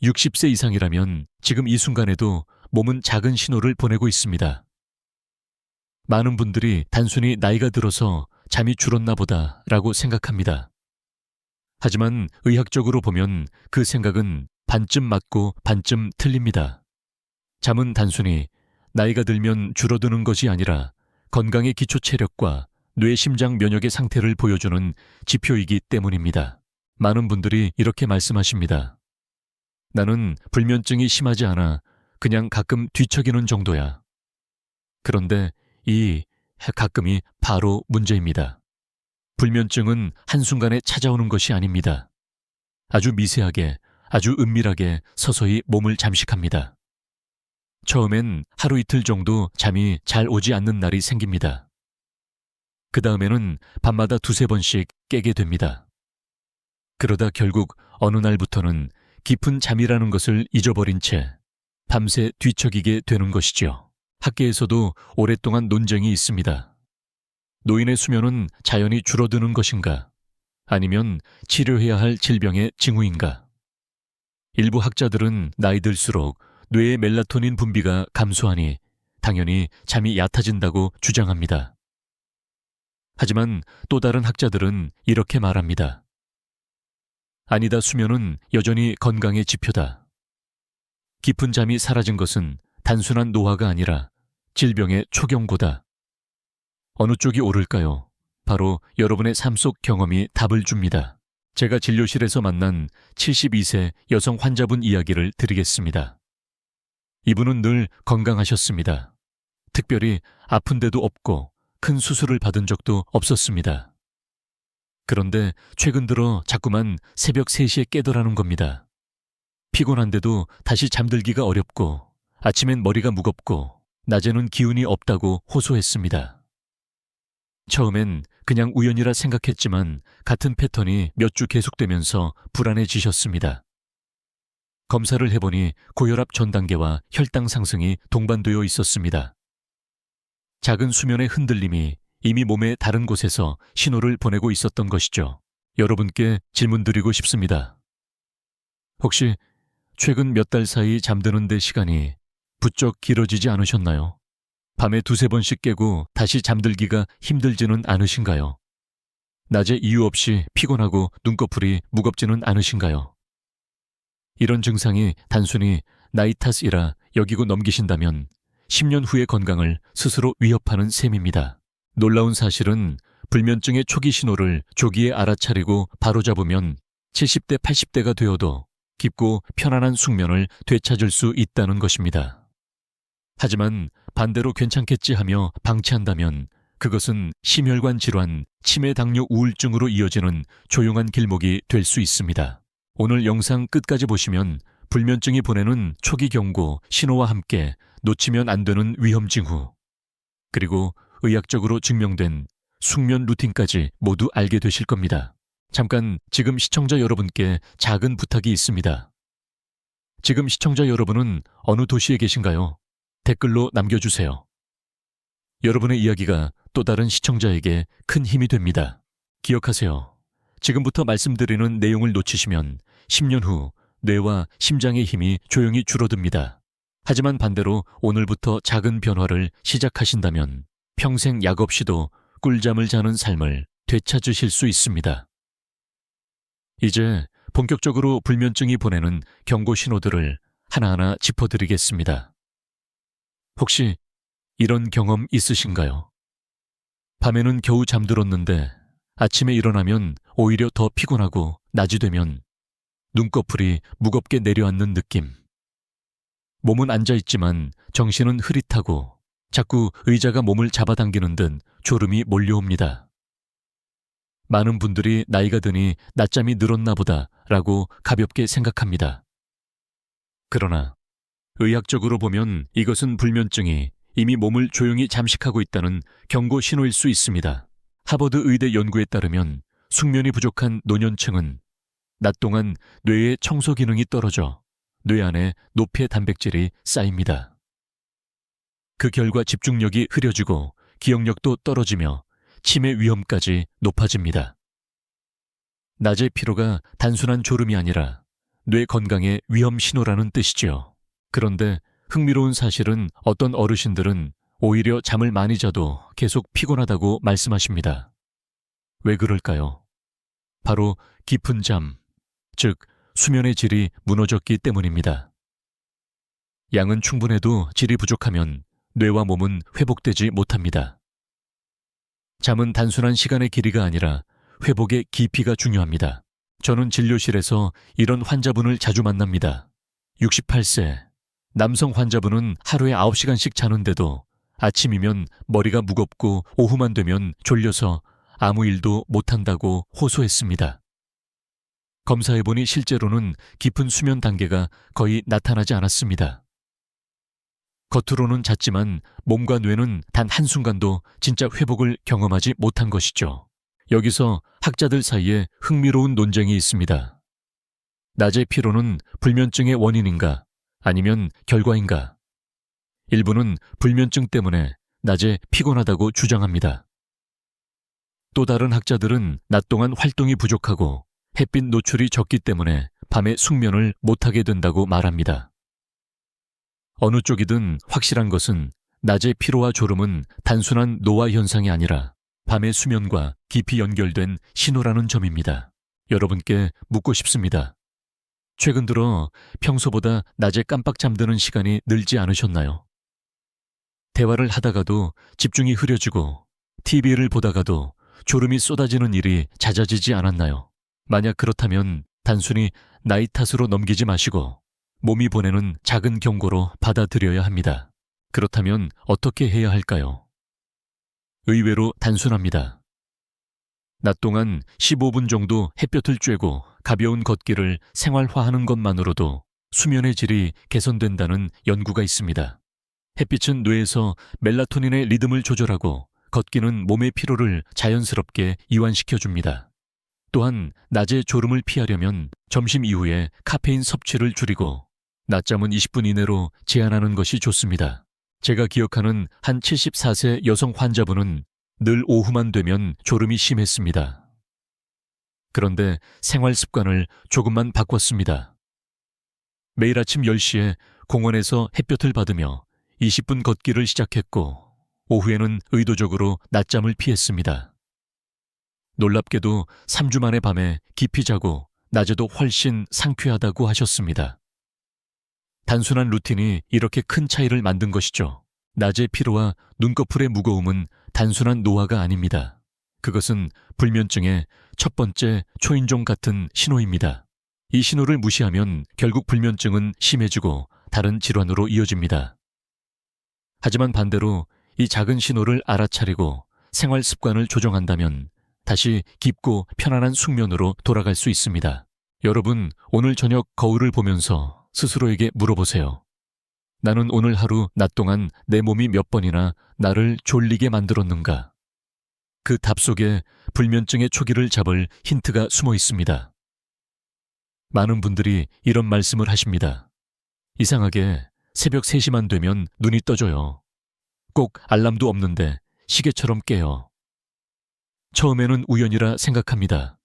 60세 이상이라면 지금 이 순간에도 몸은 작은 신호를 보내고 있습니다. 많은 분들이 단순히 나이가 들어서 잠이 줄었나 보다라고 생각합니다. 하지만 의학적으로 보면 그 생각은 반쯤 맞고 반쯤 틀립니다. 잠은 단순히 나이가 들면 줄어드는 것이 아니라 건강의 기초 체력과 뇌 심장 면역의 상태를 보여주는 지표이기 때문입니다. 많은 분들이 이렇게 말씀하십니다. 나는 불면증이 심하지 않아 그냥 가끔 뒤척이는 정도야. 그런데 이 가끔이 바로 문제입니다. 불면증은 한순간에 찾아오는 것이 아닙니다. 아주 미세하게, 아주 은밀하게 서서히 몸을 잠식합니다. 처음엔 하루 이틀 정도 잠이 잘 오지 않는 날이 생깁니다. 그 다음에는 밤마다 두세 번씩 깨게 됩니다. 그러다 결국 어느 날부터는 깊은 잠이라는 것을 잊어버린 채 밤새 뒤척이게 되는 것이죠. 학계에서도 오랫동안 논쟁이 있습니다. 노인의 수면은 자연히 줄어드는 것인가? 아니면 치료해야 할 질병의 징후인가? 일부 학자들은 나이 들수록 뇌의 멜라토닌 분비가 감소하니 당연히 잠이 얕아진다고 주장합니다. 하지만 또 다른 학자들은 이렇게 말합니다. 아니다, 수면은 여전히 건강의 지표다. 깊은 잠이 사라진 것은 단순한 노화가 아니라 질병의 초경고다. 어느 쪽이 옳을까요? 바로 여러분의 삶 속 경험이 답을 줍니다. 제가 진료실에서 만난 72세 여성 환자분 이야기를 드리겠습니다. 이분은 늘 건강하셨습니다. 특별히 아픈 데도 없고 큰 수술을 받은 적도 없었습니다. 그런데 최근 들어 자꾸만 새벽 3시에 깨더라는 겁니다. 피곤한데도 다시 잠들기가 어렵고 아침엔 머리가 무겁고 낮에는 기운이 없다고 호소했습니다. 처음엔 그냥 우연이라 생각했지만 같은 패턴이 몇 주 계속되면서 불안해지셨습니다. 검사를 해보니 고혈압 전 단계와 혈당 상승이 동반되어 있었습니다. 작은 수면의 흔들림이 이미 몸의 다른 곳에서 신호를 보내고 있었던 것이죠. 여러분께 질문드리고 싶습니다. 혹시 최근 몇 달 사이 잠드는 데 시간이 부쩍 길어지지 않으셨나요? 밤에 두세 번씩 깨고 다시 잠들기가 힘들지는 않으신가요? 낮에 이유 없이 피곤하고 눈꺼풀이 무겁지는 않으신가요? 이런 증상이 단순히 나이 탓이라 여기고 넘기신다면 10년 후의 건강을 스스로 위협하는 셈입니다. 놀라운 사실은 불면증의 초기 신호를 조기에 알아차리고 바로잡으면 70대, 80대가 되어도 깊고 편안한 숙면을 되찾을 수 있다는 것입니다. 하지만 반대로 괜찮겠지 하며 방치한다면 그것은 심혈관 질환, 치매 당뇨 우울증으로 이어지는 조용한 길목이 될 수 있습니다. 오늘 영상 끝까지 보시면 불면증이 보내는 초기 경고, 신호와 함께 놓치면 안 되는 위험 징후, 그리고 의학적으로 증명된 숙면 루틴까지 모두 알게 되실 겁니다. 잠깐 지금 시청자 여러분께 작은 부탁이 있습니다. 지금 시청자 여러분은 어느 도시에 계신가요? 댓글로 남겨주세요. 여러분의 이야기가 또 다른 시청자에게 큰 힘이 됩니다. 기억하세요. 지금부터 말씀드리는 내용을 놓치시면 10년 후 뇌와 심장의 힘이 조용히 줄어듭니다. 하지만 반대로 오늘부터 작은 변화를 시작하신다면 평생 약 없이도 꿀잠을 자는 삶을 되찾으실 수 있습니다. 이제 본격적으로 불면증이 보내는 경고 신호들을 하나하나 짚어드리겠습니다. 혹시 이런 경험 있으신가요? 밤에는 겨우 잠들었는데 아침에 일어나면 오히려 더 피곤하고 낮이 되면 눈꺼풀이 무겁게 내려앉는 느낌. 몸은 앉아있지만 정신은 흐릿하고 자꾸 의자가 몸을 잡아당기는 듯 졸음이 몰려옵니다. 많은 분들이 나이가 드니 낮잠이 늘었나 보다 라고 가볍게 생각합니다. 그러나 의학적으로 보면 이것은 불면증이 이미 몸을 조용히 잠식하고 있다는 경고 신호일 수 있습니다. 하버드 의대 연구에 따르면 숙면이 부족한 노년층은 낮 동안 뇌의 청소 기능이 떨어져 뇌 안에 노폐 단백질이 쌓입니다. 그 결과 집중력이 흐려지고 기억력도 떨어지며 치매 위험까지 높아집니다. 낮의 피로가 단순한 졸음이 아니라 뇌 건강의 위험 신호라는 뜻이지요. 그런데 흥미로운 사실은 어떤 어르신들은 오히려 잠을 많이 자도 계속 피곤하다고 말씀하십니다. 왜 그럴까요? 바로 깊은 잠, 즉 수면의 질이 무너졌기 때문입니다. 양은 충분해도 질이 부족하면 뇌와 몸은 회복되지 못합니다. 잠은 단순한 시간의 길이가 아니라 회복의 깊이가 중요합니다. 저는 진료실에서 이런 환자분을 자주 만납니다. 68세, 남성 환자분은 하루에 9시간씩 자는데도 아침이면 머리가 무겁고 오후만 되면 졸려서 아무 일도 못한다고 호소했습니다. 검사해보니 실제로는 깊은 수면 단계가 거의 나타나지 않았습니다. 겉으로는 잤지만 몸과 뇌는 단 한순간도 진짜 회복을 경험하지 못한 것이죠. 여기서 학자들 사이에 흥미로운 논쟁이 있습니다. 낮의 피로는 불면증의 원인인가 아니면 결과인가? 일부는 불면증 때문에 낮에 피곤하다고 주장합니다. 또 다른 학자들은 낮 동안 활동이 부족하고 햇빛 노출이 적기 때문에 밤에 숙면을 못하게 된다고 말합니다. 어느 쪽이든 확실한 것은 낮의 피로와 졸음은 단순한 노화 현상이 아니라 밤의 수면과 깊이 연결된 신호라는 점입니다. 여러분께 묻고 싶습니다. 최근 들어 평소보다 낮에 깜빡 잠드는 시간이 늘지 않으셨나요? 대화를 하다가도 집중이 흐려지고 TV를 보다가도 졸음이 쏟아지는 일이 잦아지지 않았나요? 만약 그렇다면 단순히 나이 탓으로 넘기지 마시고 몸이 보내는 작은 경고로 받아들여야 합니다. 그렇다면 어떻게 해야 할까요? 의외로 단순합니다. 낮 동안 15분 정도 햇볕을 쬐고 가벼운 걷기를 생활화하는 것만으로도 수면의 질이 개선된다는 연구가 있습니다. 햇빛은 뇌에서 멜라토닌의 리듬을 조절하고 걷기는 몸의 피로를 자연스럽게 이완시켜줍니다. 또한 낮에 졸음을 피하려면 점심 이후에 카페인 섭취를 줄이고 낮잠은 20분 이내로 제한하는 것이 좋습니다. 제가 기억하는 한 74세 여성 환자분은 늘 오후만 되면 졸음이 심했습니다. 그런데 생활 습관을 조금만 바꿨습니다. 매일 아침 10시에 공원에서 햇볕을 받으며 20분 걷기를 시작했고 오후에는 의도적으로 낮잠을 피했습니다. 놀랍게도 3주 만에 밤에 깊이 자고 낮에도 훨씬 상쾌하다고 하셨습니다. 단순한 루틴이 이렇게 큰 차이를 만든 것이죠. 낮의 피로와 눈꺼풀의 무거움은 단순한 노화가 아닙니다. 그것은 불면증의 첫 번째 초인종 같은 신호입니다. 이 신호를 무시하면 결국 불면증은 심해지고 다른 질환으로 이어집니다. 하지만 반대로 이 작은 신호를 알아차리고 생활 습관을 조정한다면 다시 깊고 편안한 숙면으로 돌아갈 수 있습니다. 여러분, 오늘 저녁 거울을 보면서 스스로에게 물어보세요. 나는 오늘 하루 낮 동안 내 몸이 몇 번이나 나를 졸리게 만들었는가? 그 답 속에 불면증의 초기를 잡을 힌트가 숨어 있습니다. 많은 분들이 이런 말씀을 하십니다. 이상하게 새벽 3시만 되면 눈이 떠져요. 꼭 알람도 없는데 시계처럼 깨요. 처음에는 우연이라 생각합니다.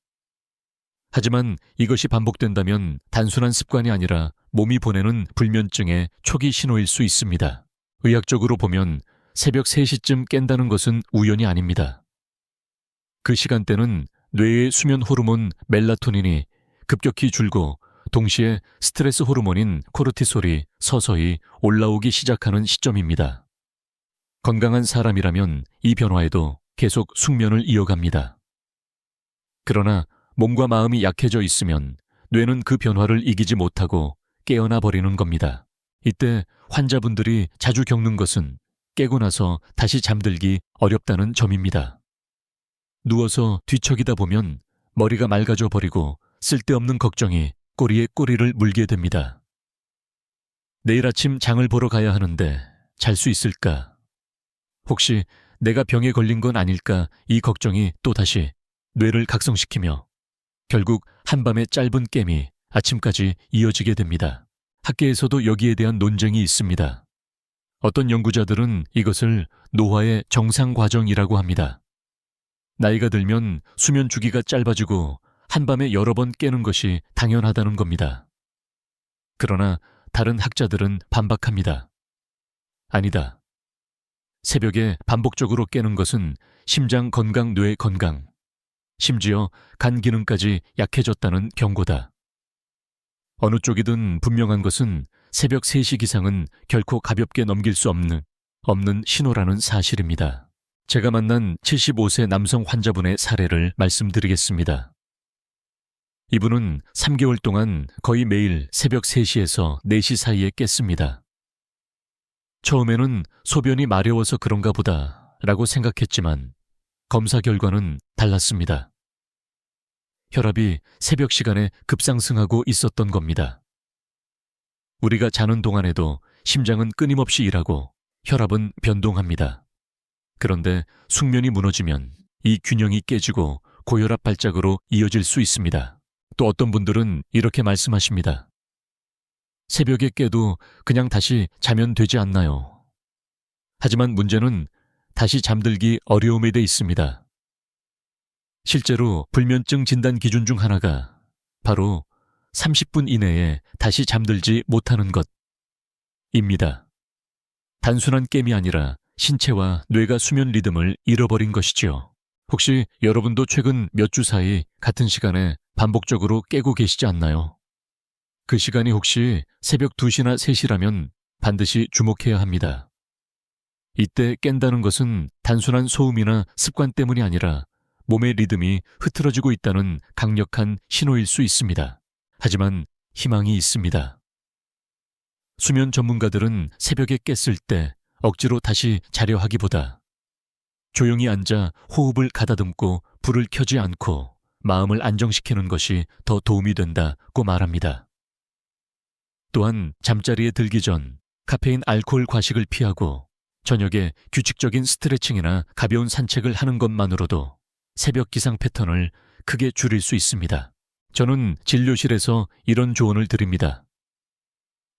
하지만 이것이 반복된다면 단순한 습관이 아니라 몸이 보내는 불면증의 초기 신호일 수 있습니다. 의학적으로 보면 새벽 3시쯤 깬다는 것은 우연이 아닙니다. 그 시간대는 뇌의 수면 호르몬 멜라토닌이 급격히 줄고 동시에 스트레스 호르몬인 코르티솔이 서서히 올라오기 시작하는 시점입니다. 건강한 사람이라면 이 변화에도 계속 숙면을 이어갑니다. 그러나 몸과 마음이 약해져 있으면 뇌는 그 변화를 이기지 못하고 깨어나 버리는 겁니다. 이때 환자분들이 자주 겪는 것은 깨고 나서 다시 잠들기 어렵다는 점입니다. 누워서 뒤척이다 보면 머리가 맑아져 버리고 쓸데없는 걱정이 꼬리에 꼬리를 물게 됩니다. 내일 아침 장을 보러 가야 하는데 잘 수 있을까? 혹시 내가 병에 걸린 건 아닐까? 이 걱정이 또다시 뇌를 각성시키며 결국 한밤의 짧은 깨미 아침까지 이어지게 됩니다. 학계에서도 여기에 대한 논쟁이 있습니다. 어떤 연구자들은 이것을 노화의 정상 과정이라고 합니다. 나이가 들면 수면 주기가 짧아지고 한밤에 여러 번 깨는 것이 당연하다는 겁니다. 그러나 다른 학자들은 반박합니다. 아니다. 새벽에 반복적으로 깨는 것은 심장 건강, 뇌 건강, 심지어 간 기능까지 약해졌다는 경고다. 어느 쪽이든 분명한 것은 새벽 3시 기상은 결코 가볍게 넘길 수 없는 신호라는 사실입니다. 제가 만난 75세 남성 환자분의 사례를 말씀드리겠습니다. 이분은 3개월 동안 거의 매일 새벽 3시에서 4시 사이에 깼습니다. 처음에는 소변이 마려워서 그런가 보다 라고 생각했지만 검사 결과는 달랐습니다. 혈압이 새벽 시간에 급상승하고 있었던 겁니다. 우리가 자는 동안에도 심장은 끊임없이 일하고 혈압은 변동합니다. 그런데 숙면이 무너지면 이 균형이 깨지고 고혈압 발작으로 이어질 수 있습니다. 또 어떤 분들은 이렇게 말씀하십니다. 새벽에 깨도 그냥 다시 자면 되지 않나요? 하지만 문제는 다시 잠들기 어려움에 돼 있습니다. 실제로 불면증 진단 기준 중 하나가 바로 30분 이내에 다시 잠들지 못하는 것입니다. 단순한 깸이 아니라 신체와 뇌가 수면 리듬을 잃어버린 것이지요. 혹시 여러분도 최근 몇 주 사이 같은 시간에 반복적으로 깨고 계시지 않나요? 그 시간이 혹시 새벽 2시나 3시라면 반드시 주목해야 합니다. 이때 깬다는 것은 단순한 소음이나 습관 때문이 아니라 몸의 리듬이 흐트러지고 있다는 강력한 신호일 수 있습니다. 하지만 희망이 있습니다. 수면 전문가들은 새벽에 깼을 때 억지로 다시 자려 하기보다 조용히 앉아 호흡을 가다듬고 불을 켜지 않고 마음을 안정시키는 것이 더 도움이 된다고 말합니다. 또한 잠자리에 들기 전 카페인, 알코올 과식을 피하고 저녁에 규칙적인 스트레칭이나 가벼운 산책을 하는 것만으로도 새벽 기상 패턴을 크게 줄일 수 있습니다. 저는 진료실에서 이런 조언을 드립니다.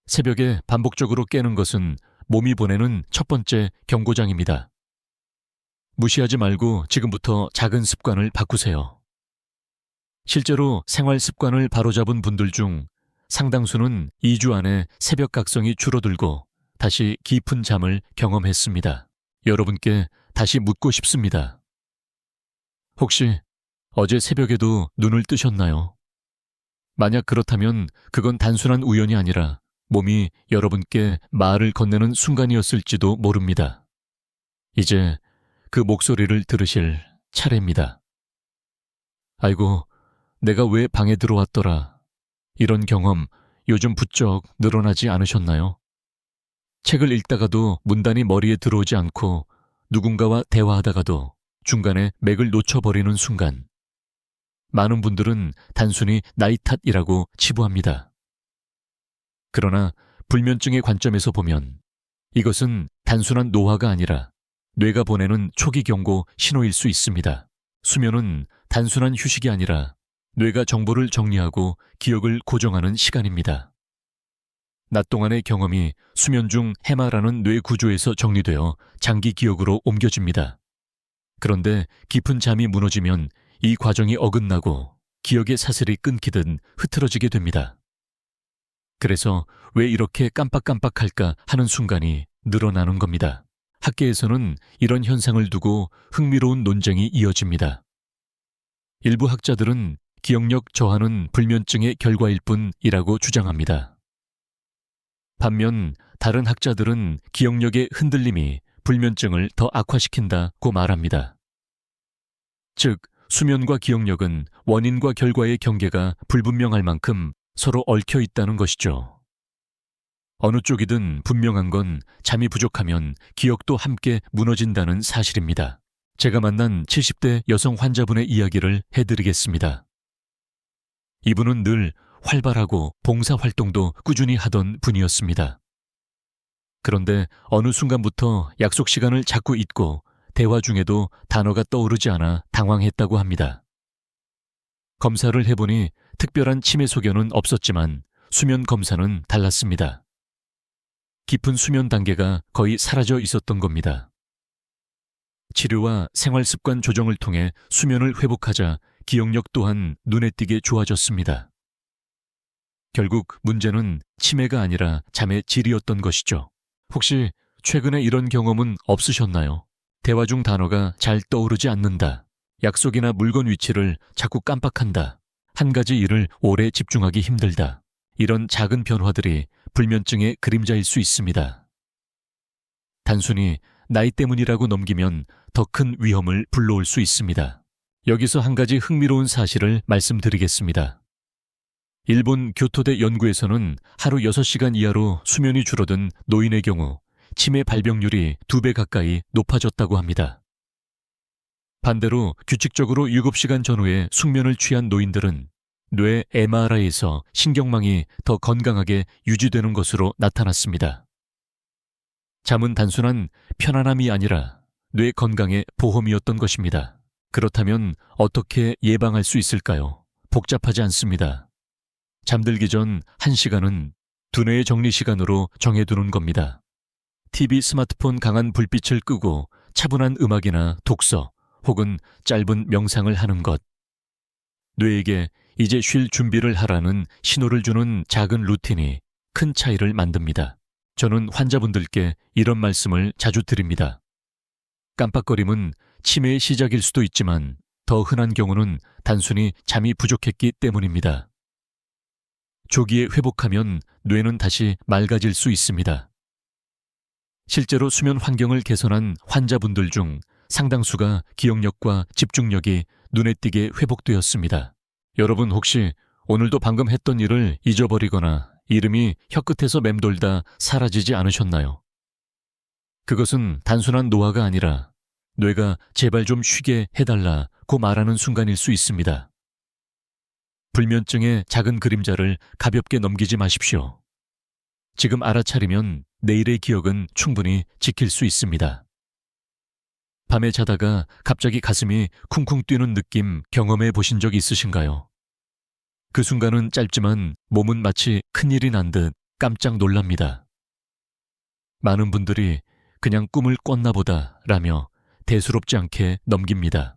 새벽에 반복적으로 깨는 것은 몸이 보내는 첫 번째 경고장입니다. 무시하지 말고 지금부터 작은 습관을 바꾸세요. 실제로 생활 습관을 바로잡은 분들 중 상당수는 2주 안에 새벽 각성이 줄어들고 다시 깊은 잠을 경험했습니다. 여러분께 다시 묻고 싶습니다. 혹시 어제 새벽에도 눈을 뜨셨나요? 만약 그렇다면 그건 단순한 우연이 아니라 몸이 여러분께 말을 건네는 순간이었을지도 모릅니다. 이제 그 목소리를 들으실 차례입니다. 아이고, 내가 왜 방에 들어왔더라. 이런 경험 요즘 부쩍 늘어나지 않으셨나요? 책을 읽다가도 문단이 머리에 들어오지 않고 누군가와 대화하다가도 중간에 맥을 놓쳐버리는 순간, 많은 분들은 단순히 나이 탓이라고 치부합니다. 그러나 불면증의 관점에서 보면 이것은 단순한 노화가 아니라 뇌가 보내는 초기 경고 신호일 수 있습니다. 수면은 단순한 휴식이 아니라 뇌가 정보를 정리하고 기억을 고정하는 시간입니다. 낮 동안의 경험이 수면 중 해마라는 뇌 구조에서 정리되어 장기 기억으로 옮겨집니다. 그런데 깊은 잠이 무너지면 이 과정이 어긋나고 기억의 사슬이 끊기듯 흐트러지게 됩니다. 그래서 왜 이렇게 깜빡깜빡할까 하는 순간이 늘어나는 겁니다. 학계에서는 이런 현상을 두고 흥미로운 논쟁이 이어집니다. 일부 학자들은 기억력 저하는 불면증의 결과일 뿐이라고 주장합니다. 반면 다른 학자들은 기억력의 흔들림이 불면증을 더 악화시킨다고 말합니다. 즉, 수면과 기억력은 원인과 결과의 경계가 불분명할 만큼 서로 얽혀 있다는 것이죠. 어느 쪽이든 분명한 건 잠이 부족하면 기억도 함께 무너진다는 사실입니다. 제가 만난 70대 여성 환자분의 이야기를 해드리겠습니다. 이분은 늘 활발하고 봉사활동도 꾸준히 하던 분이었습니다. 그런데 어느 순간부터 약속 시간을 자꾸 잊고 대화 중에도 단어가 떠오르지 않아 당황했다고 합니다. 검사를 해보니 특별한 치매 소견은 없었지만 수면 검사는 달랐습니다. 깊은 수면 단계가 거의 사라져 있었던 겁니다. 치료와 생활습관 조정을 통해 수면을 회복하자 기억력 또한 눈에 띄게 좋아졌습니다. 결국 문제는 치매가 아니라 잠의 질이었던 것이죠. 혹시 최근에 이런 경험은 없으셨나요? 대화 중 단어가 잘 떠오르지 않는다. 약속이나 물건 위치를 자꾸 깜빡한다. 한 가지 일을 오래 집중하기 힘들다. 이런 작은 변화들이 불면증의 그림자일 수 있습니다. 단순히 나이 때문이라고 넘기면 더 큰 위험을 불러올 수 있습니다. 여기서 한 가지 흥미로운 사실을 말씀드리겠습니다. 일본 교토대 연구에서는 하루 6시간 이하로 수면이 줄어든 노인의 경우 치매 발병률이 2배 가까이 높아졌다고 합니다. 반대로 규칙적으로 7시간 전후에 숙면을 취한 노인들은 뇌 MRI에서 신경망이 더 건강하게 유지되는 것으로 나타났습니다. 잠은 단순한 편안함이 아니라 뇌 건강의 보험이었던 것입니다. 그렇다면 어떻게 예방할 수 있을까요? 복잡하지 않습니다. 잠들기 전 1시간은 두뇌의 정리 시간으로 정해두는 겁니다. TV, 스마트폰 강한 불빛을 끄고 차분한 음악이나 독서 혹은 짧은 명상을 하는 것. 뇌에게 이제 쉴 준비를 하라는 신호를 주는 작은 루틴이 큰 차이를 만듭니다. 저는 환자분들께 이런 말씀을 자주 드립니다. 깜빡거림은 치매의 시작일 수도 있지만 더 흔한 경우는 단순히 잠이 부족했기 때문입니다. 조기에 회복하면 뇌는 다시 맑아질 수 있습니다. 실제로 수면 환경을 개선한 환자분들 중 상당수가 기억력과 집중력이 눈에 띄게 회복되었습니다. 여러분 혹시 오늘도 방금 했던 일을 잊어버리거나 이름이 혀끝에서 맴돌다 사라지지 않으셨나요? 그것은 단순한 노화가 아니라 뇌가 제발 좀 쉬게 해달라고 말하는 순간일 수 있습니다. 불면증의 작은 그림자를 가볍게 넘기지 마십시오. 지금 알아차리면 내일의 기억은 충분히 지킬 수 있습니다. 밤에 자다가 갑자기 가슴이 쿵쿵 뛰는 느낌 경험해 보신 적 있으신가요? 그 순간은 짧지만 몸은 마치 큰일이 난 듯 깜짝 놀랍니다. 많은 분들이 그냥 꿈을 꿨나 보다 라며 대수롭지 않게 넘깁니다.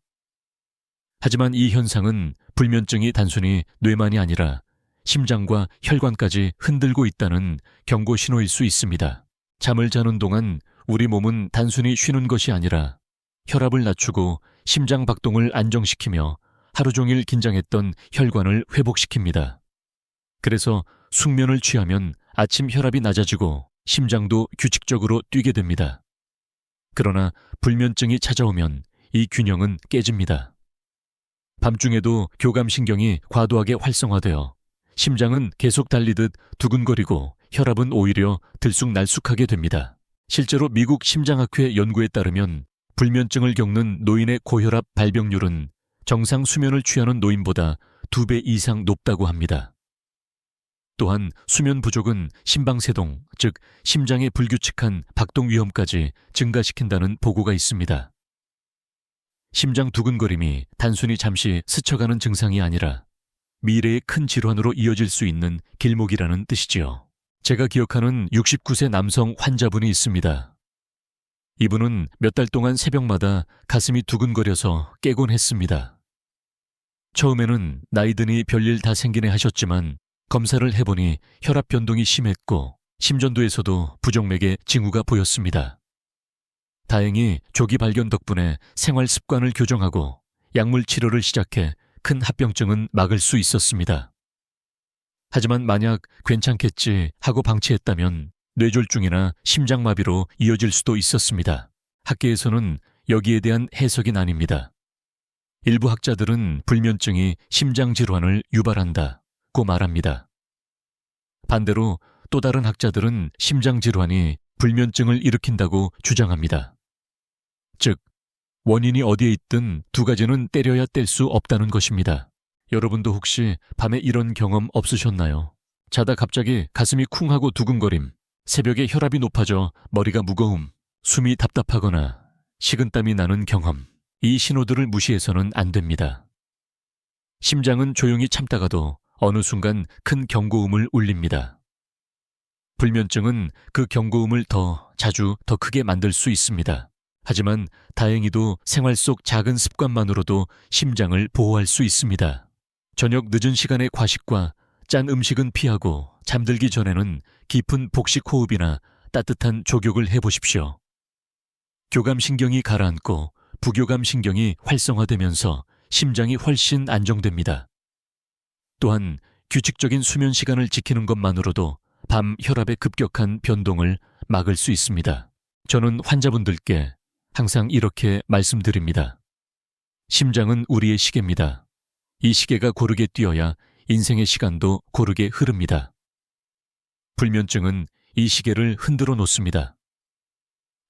하지만 이 현상은 불면증이 단순히 뇌만이 아니라 심장과 혈관까지 흔들고 있다는 경고 신호일 수 있습니다. 잠을 자는 동안 우리 몸은 단순히 쉬는 것이 아니라 혈압을 낮추고 심장 박동을 안정시키며 하루 종일 긴장했던 혈관을 회복시킵니다. 그래서 숙면을 취하면 아침 혈압이 낮아지고 심장도 규칙적으로 뛰게 됩니다. 그러나 불면증이 찾아오면 이 균형은 깨집니다. 밤중에도 교감신경이 과도하게 활성화되어 심장은 계속 달리듯 두근거리고 혈압은 오히려 들쑥날쑥하게 됩니다. 실제로 미국 심장학회 연구에 따르면 불면증을 겪는 노인의 고혈압 발병률은 정상 수면을 취하는 노인보다 2배 이상 높다고 합니다. 또한 수면 부족은 심방세동, 즉 심장의 불규칙한 박동 위험까지 증가시킨다는 보고가 있습니다. 심장 두근거림이 단순히 잠시 스쳐가는 증상이 아니라 미래의 큰 질환으로 이어질 수 있는 길목이라는 뜻이지요. 제가 기억하는 69세 남성 환자분이 있습니다. 이분은 몇 달 동안 새벽마다 가슴이 두근거려서 깨곤 했습니다. 처음에는 나이 드니 별일 다 생기네 하셨지만 검사를 해보니 혈압 변동이 심했고 심전도에서도 부정맥의 징후가 보였습니다. 다행히 조기 발견 덕분에 생활 습관을 교정하고 약물 치료를 시작해 큰 합병증은 막을 수 있었습니다. 하지만 만약 괜찮겠지 하고 방치했다면 뇌졸중이나 심장마비로 이어질 수도 있었습니다. 학계에서는 여기에 대한 해석이 나뉩니다. 일부 학자들은 불면증이 심장질환을 유발한다고 말합니다. 반대로 또 다른 학자들은 심장질환이 불면증을 일으킨다고 주장합니다. 즉, 원인이 어디에 있든 두 가지는 때려야 뗄 수 없다는 것입니다. 여러분도 혹시 밤에 이런 경험 없으셨나요? 자다 갑자기 가슴이 쿵하고 두근거림, 새벽에 혈압이 높아져 머리가 무거움, 숨이 답답하거나 식은땀이 나는 경험. 이 신호들을 무시해서는 안 됩니다. 심장은 조용히 참다가도 어느 순간 큰 경고음을 울립니다. 불면증은 그 경고음을 더 자주 더 크게 만들 수 있습니다. 하지만 다행히도 생활 속 작은 습관만으로도 심장을 보호할 수 있습니다. 저녁 늦은 시간의 과식과 짠 음식은 피하고 잠들기 전에는 깊은 복식 호흡이나 따뜻한 족욕을 해보십시오. 교감신경이 가라앉고 부교감신경이 활성화되면서 심장이 훨씬 안정됩니다. 또한 규칙적인 수면 시간을 지키는 것만으로도 밤 혈압의 급격한 변동을 막을 수 있습니다. 저는 환자분들께 항상 이렇게 말씀드립니다. 심장은 우리의 시계입니다. 이 시계가 고르게 뛰어야 인생의 시간도 고르게 흐릅니다. 불면증은 이 시계를 흔들어 놓습니다.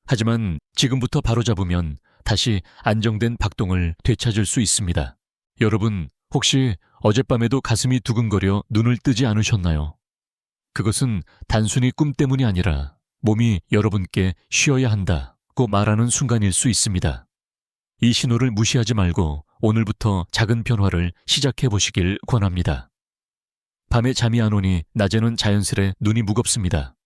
하지만 지금부터 바로잡으면 다시 안정된 박동을 되찾을 수 있습니다. 여러분, 혹시 어젯밤에도 가슴이 두근거려 눈을 뜨지 않으셨나요? 그것은 단순히 꿈 때문이 아니라 몸이 여러분께 쉬어야 한다고 말하는 순간일 수 있습니다. 이 신호를 무시하지 말고 오늘부터 작은 변화를 시작해 보시길 권합니다. 밤에 잠이 안 오니 낮에는 자연스레 눈이 무겁습니다.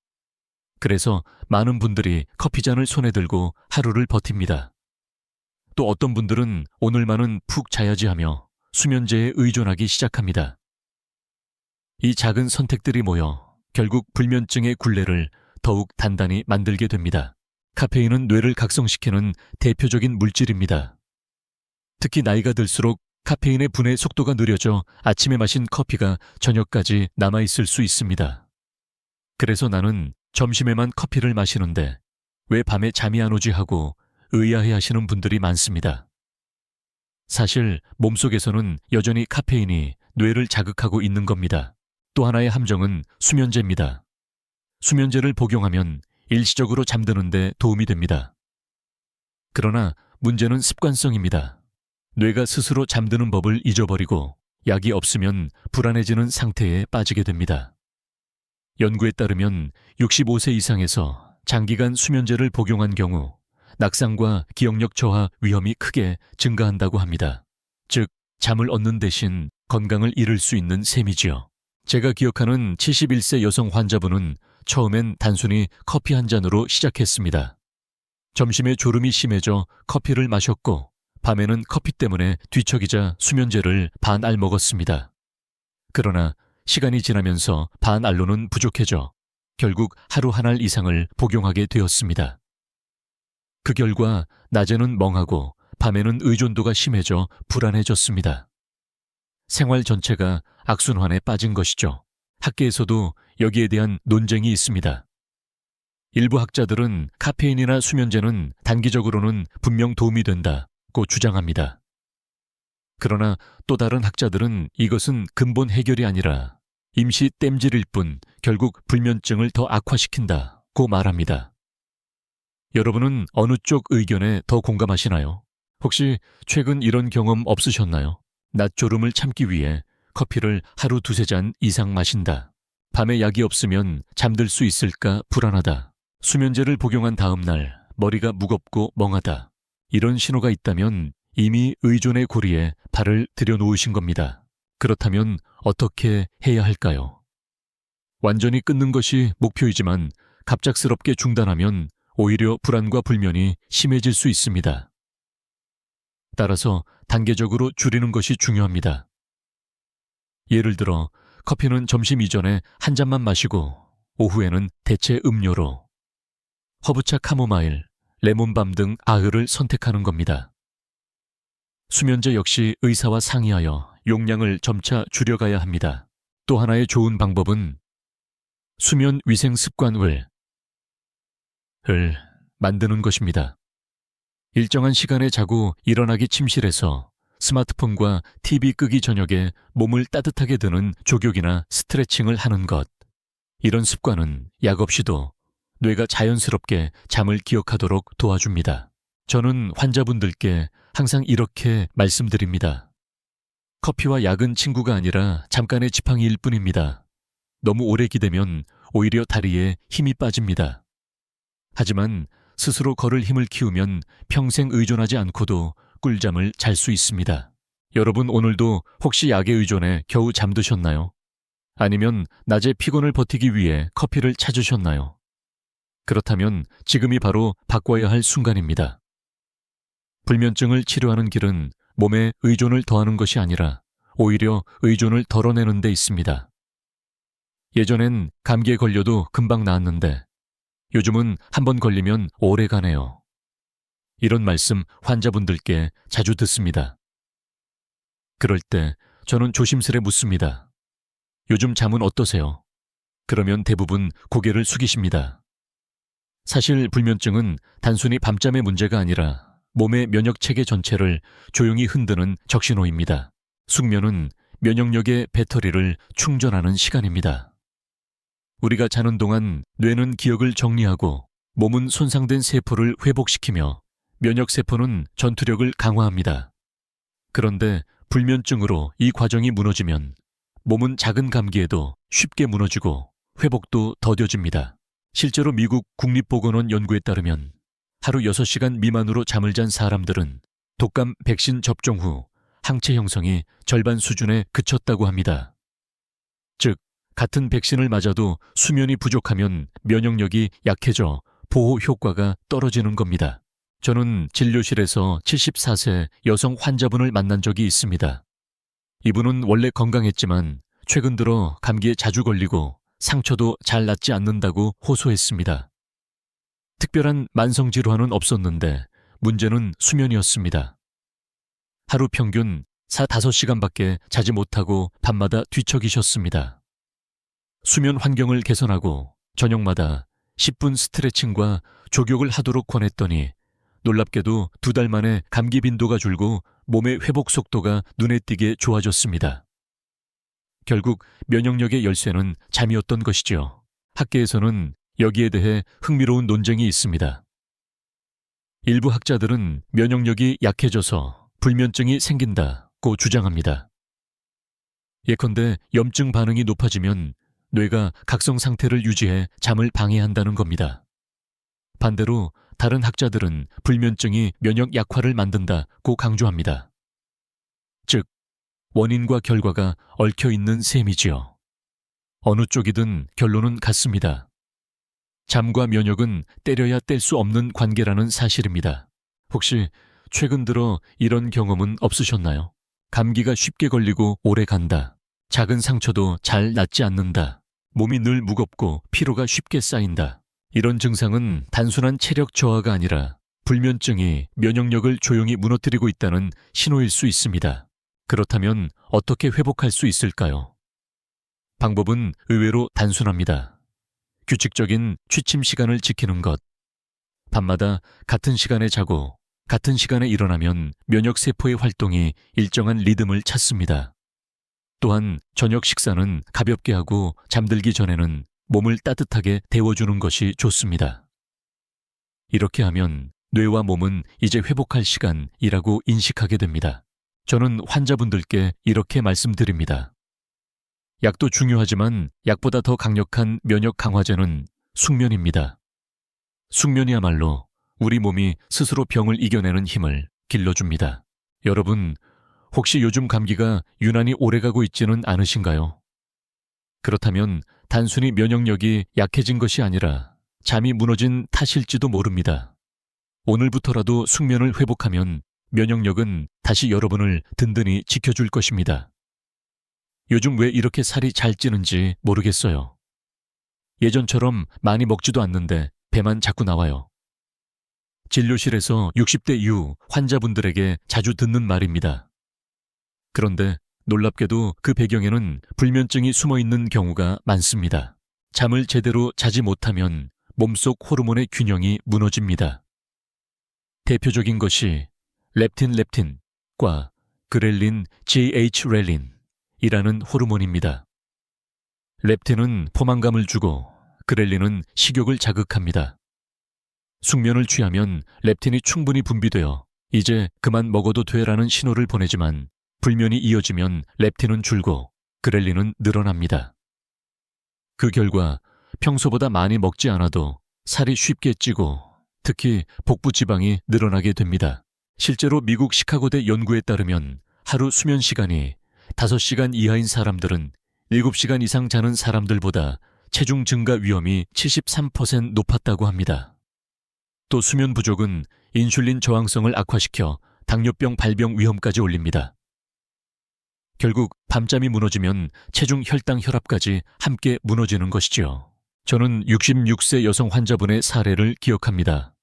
그래서 많은 분들이 커피잔을 손에 들고 하루를 버팁니다. 또 어떤 분들은 오늘만은 푹 자야지 하며 수면제에 의존하기 시작합니다. 이 작은 선택들이 모여 결국 불면증의 굴레를 더욱 단단히 만들게 됩니다. 카페인은 뇌를 각성시키는 대표적인 물질입니다. 특히 나이가 들수록 카페인의 분해 속도가 느려져 아침에 마신 커피가 저녁까지 남아있을 수 있습니다. 그래서 나는 점심에만 커피를 마시는데 왜 밤에 잠이 안 오지 하고 의아해하시는 분들이 많습니다. 사실 몸속에서는 여전히 카페인이 뇌를 자극하고 있는 겁니다. 또 하나의 함정은 수면제입니다. 수면제를 복용하면 일시적으로 잠드는 데 도움이 됩니다. 그러나 문제는 습관성입니다. 뇌가 스스로 잠드는 법을 잊어버리고 약이 없으면 불안해지는 상태에 빠지게 됩니다. 연구에 따르면 65세 이상에서 장기간 수면제를 복용한 경우 낙상과 기억력 저하 위험이 크게 증가한다고 합니다. 즉, 잠을 얻는 대신 건강을 잃을 수 있는 셈이지요. 제가 기억하는 71세 여성 환자분은 처음엔 단순히 커피 한 잔으로 시작했습니다. 점심에 졸음이 심해져 커피를 마셨고 밤에는 커피 때문에 뒤척이자 수면제를 반 알 먹었습니다. 그러나 시간이 지나면서 반 알로는 부족해져 결국 하루 한 알 이상을 복용하게 되었습니다. 그 결과 낮에는 멍하고 밤에는 의존도가 심해져 불안해졌습니다. 생활 전체가 악순환에 빠진 것이죠. 학계에서도 여기에 대한 논쟁이 있습니다. 일부 학자들은 카페인이나 수면제는 단기적으로는 분명 도움이 된다고 주장합니다. 그러나 또 다른 학자들은 이것은 근본 해결이 아니라 임시 땜질일 뿐 결국 불면증을 더 악화시킨다고 말합니다. 여러분은 어느 쪽 의견에 더 공감하시나요? 혹시 최근 이런 경험 없으셨나요? 낮졸음을 참기 위해 커피를 하루 두세 잔 이상 마신다. 밤에 약이 없으면 잠들 수 있을까 불안하다. 수면제를 복용한 다음 날 머리가 무겁고 멍하다. 이런 신호가 있다면 이미 의존의 고리에 발을 들여놓으신 겁니다. 그렇다면 어떻게 해야 할까요? 완전히 끊는 것이 목표이지만 갑작스럽게 중단하면 오히려 불안과 불면이 심해질 수 있습니다. 따라서 단계적으로 줄이는 것이 중요합니다. 예를 들어 커피는 점심 이전에 한 잔만 마시고 오후에는 대체 음료로 허브차 카모마일, 레몬밤 등 아흐를 선택하는 겁니다. 수면제 역시 의사와 상의하여 용량을 점차 줄여가야 합니다. 또 하나의 좋은 방법은 수면 위생 습관을 만드는 것입니다. 일정한 시간에 자고 일어나기 침실에서 스마트폰과 TV 끄기 저녁에 몸을 따뜻하게 드는 족욕이나 스트레칭을 하는 것. 이런 습관은 약 없이도 뇌가 자연스럽게 잠을 기억하도록 도와줍니다. 저는 환자분들께 항상 이렇게 말씀드립니다. 커피와 약은 친구가 아니라 잠깐의 지팡이일 뿐입니다. 너무 오래 기대면 오히려 다리에 힘이 빠집니다. 하지만 스스로 걸을 힘을 키우면 평생 의존하지 않고도 꿀잠을 잘 수 있습니다. 여러분 오늘도 혹시 약에 의존해 겨우 잠드셨나요? 아니면 낮에 피곤을 버티기 위해 커피를 찾으셨나요? 그렇다면 지금이 바로 바꿔야 할 순간입니다. 불면증을 치료하는 길은 몸에 의존을 더하는 것이 아니라 오히려 의존을 덜어내는 데 있습니다. 예전엔 감기에 걸려도 금방 나았는데 요즘은 한 번 걸리면 오래 가네요. 이런 말씀 환자분들께 자주 듣습니다. 그럴 때 저는 조심스레 묻습니다. 요즘 잠은 어떠세요? 그러면 대부분 고개를 숙이십니다. 사실 불면증은 단순히 밤잠의 문제가 아니라 몸의 면역체계 전체를 조용히 흔드는 적신호입니다. 숙면은 면역력의 배터리를 충전하는 시간입니다. 우리가 자는 동안 뇌는 기억을 정리하고 몸은 손상된 세포를 회복시키며 면역세포는 전투력을 강화합니다. 그런데 불면증으로 이 과정이 무너지면 몸은 작은 감기에도 쉽게 무너지고 회복도 더뎌집니다. 실제로 미국 국립보건원 연구에 따르면 하루 6시간 미만으로 잠을 잔 사람들은 독감 백신 접종 후 항체 형성이 절반 수준에 그쳤다고 합니다. 즉, 같은 백신을 맞아도 수면이 부족하면 면역력이 약해져 보호 효과가 떨어지는 겁니다. 저는 진료실에서 74세 여성 환자분을 만난 적이 있습니다. 이분은 원래 건강했지만 최근 들어 감기에 자주 걸리고 상처도 잘 낫지 않는다고 호소했습니다. 특별한 만성 질환은 없었는데 문제는 수면이었습니다. 하루 평균 4-5시간밖에 자지 못하고 밤마다 뒤척이셨습니다. 수면 환경을 개선하고 저녁마다 10분 스트레칭과 족욕을 하도록 권했더니 놀랍게도 2달 만에 감기 빈도가 줄고 몸의 회복 속도가 눈에 띄게 좋아졌습니다. 결국 면역력의 열쇠는 잠이었던 것이죠. 학계에서는 여기에 대해 흥미로운 논쟁이 있습니다. 일부 학자들은 면역력이 약해져서 불면증이 생긴다고 주장합니다. 예컨대 염증 반응이 높아지면 뇌가 각성 상태를 유지해 잠을 방해한다는 겁니다. 반대로 다른 학자들은 불면증이 면역 약화를 만든다고 강조합니다. 즉, 원인과 결과가 얽혀 있는 셈이지요. 어느 쪽이든 결론은 같습니다. 잠과 면역은 때려야 뗄 수 없는 관계라는 사실입니다. 혹시 최근 들어 이런 경험은 없으셨나요? 감기가 쉽게 걸리고 오래 간다. 작은 상처도 잘 낫지 않는다. 몸이 늘 무겁고 피로가 쉽게 쌓인다. 이런 증상은 단순한 체력 저하가 아니라 불면증이 면역력을 조용히 무너뜨리고 있다는 신호일 수 있습니다. 그렇다면 어떻게 회복할 수 있을까요? 방법은 의외로 단순합니다. 규칙적인 취침 시간을 지키는 것. 밤마다 같은 시간에 자고 같은 시간에 일어나면 면역세포의 활동이 일정한 리듬을 찾습니다. 또한 저녁 식사는 가볍게 하고 잠들기 전에는 몸을 따뜻하게 데워주는 것이 좋습니다. 이렇게 하면 뇌와 몸은 이제 회복할 시간이라고 인식하게 됩니다. 저는 환자분들께 이렇게 말씀드립니다. 약도 중요하지만 약보다 더 강력한 면역 강화제는 숙면입니다. 숙면이야말로 우리 몸이 스스로 병을 이겨내는 힘을 길러줍니다. 여러분, 혹시 요즘 감기가 유난히 오래가고 있지는 않으신가요? 그렇다면 단순히 면역력이 약해진 것이 아니라 잠이 무너진 탓일지도 모릅니다. 오늘부터라도 숙면을 회복하면 면역력은 다시 여러분을 든든히 지켜줄 것입니다. 요즘 왜 이렇게 살이 잘 찌는지 모르겠어요. 예전처럼 많이 먹지도 않는데 배만 자꾸 나와요. 진료실에서 60대 이후 환자분들에게 자주 듣는 말입니다. 그런데 놀랍게도 그 배경에는 불면증이 숨어 있는 경우가 많습니다. 잠을 제대로 자지 못하면 몸속 호르몬의 균형이 무너집니다. 대표적인 것이 렙틴과 그렐린 GH렐린이라는 호르몬입니다. 렙틴은 포만감을 주고 그렐린은 식욕을 자극합니다. 숙면을 취하면 렙틴이 충분히 분비되어 이제 그만 먹어도 돼라는 신호를 보내지만 불면이 이어지면 렙틴은 줄고 그렐린은 늘어납니다. 그 결과 평소보다 많이 먹지 않아도 살이 쉽게 찌고 특히 복부 지방이 늘어나게 됩니다. 실제로 미국 시카고대 연구에 따르면 하루 수면 시간이 5시간 이하인 사람들은 7시간 이상 자는 사람들보다 체중 증가 위험이 73% 높았다고 합니다. 또 수면 부족은 인슐린 저항성을 악화시켜 당뇨병 발병 위험까지 올립니다. 결국 밤잠이 무너지면 체중 혈당 혈압까지 함께 무너지는 것이지요. 저는 66세 여성 환자분의 사례를 기억합니다.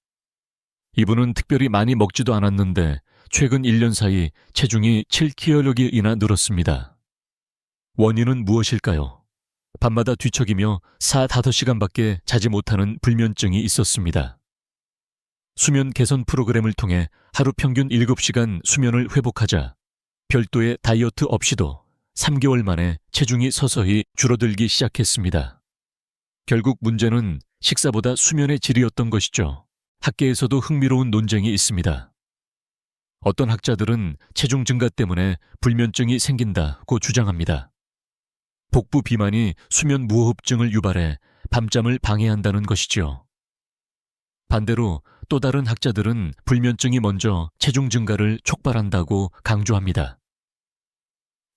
이분은 특별히 많이 먹지도 않았는데 최근 1년 사이 체중이 7kg이나 늘었습니다. 원인은 무엇일까요? 밤마다 뒤척이며 4~5시간밖에 자지 못하는 불면증이 있었습니다. 수면 개선 프로그램을 통해 하루 평균 7시간 수면을 회복하자 별도의 다이어트 없이도 3개월 만에 체중이 서서히 줄어들기 시작했습니다. 결국 문제는 식사보다 수면의 질이었던 것이죠. 학계에서도 흥미로운 논쟁이 있습니다. 어떤 학자들은 체중 증가 때문에 불면증이 생긴다고 주장합니다. 복부 비만이 수면 무호흡증을 유발해 밤잠을 방해한다는 것이지요. 반대로 또 다른 학자들은 불면증이 먼저 체중 증가를 촉발한다고 강조합니다.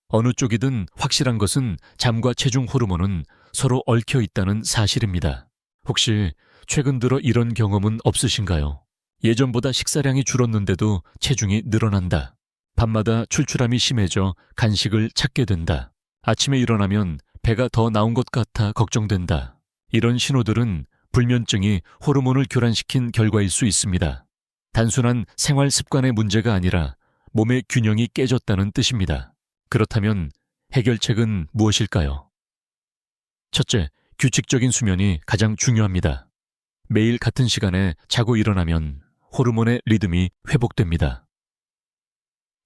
어느 쪽이든 확실한 것은 잠과 체중 호르몬은 서로 얽혀 있다는 사실입니다. 혹시 최근 들어 이런 경험은 없으신가요? 예전보다 식사량이 줄었는데도 체중이 늘어난다. 밤마다 출출함이 심해져 간식을 찾게 된다. 아침에 일어나면 배가 더 나온 것 같아 걱정된다. 이런 신호들은 불면증이 호르몬을 교란시킨 결과일 수 있습니다. 단순한 생활 습관의 문제가 아니라 몸의 균형이 깨졌다는 뜻입니다. 그렇다면 해결책은 무엇일까요? 첫째, 규칙적인 수면이 가장 중요합니다. 매일 같은 시간에 자고 일어나면 호르몬의 리듬이 회복됩니다.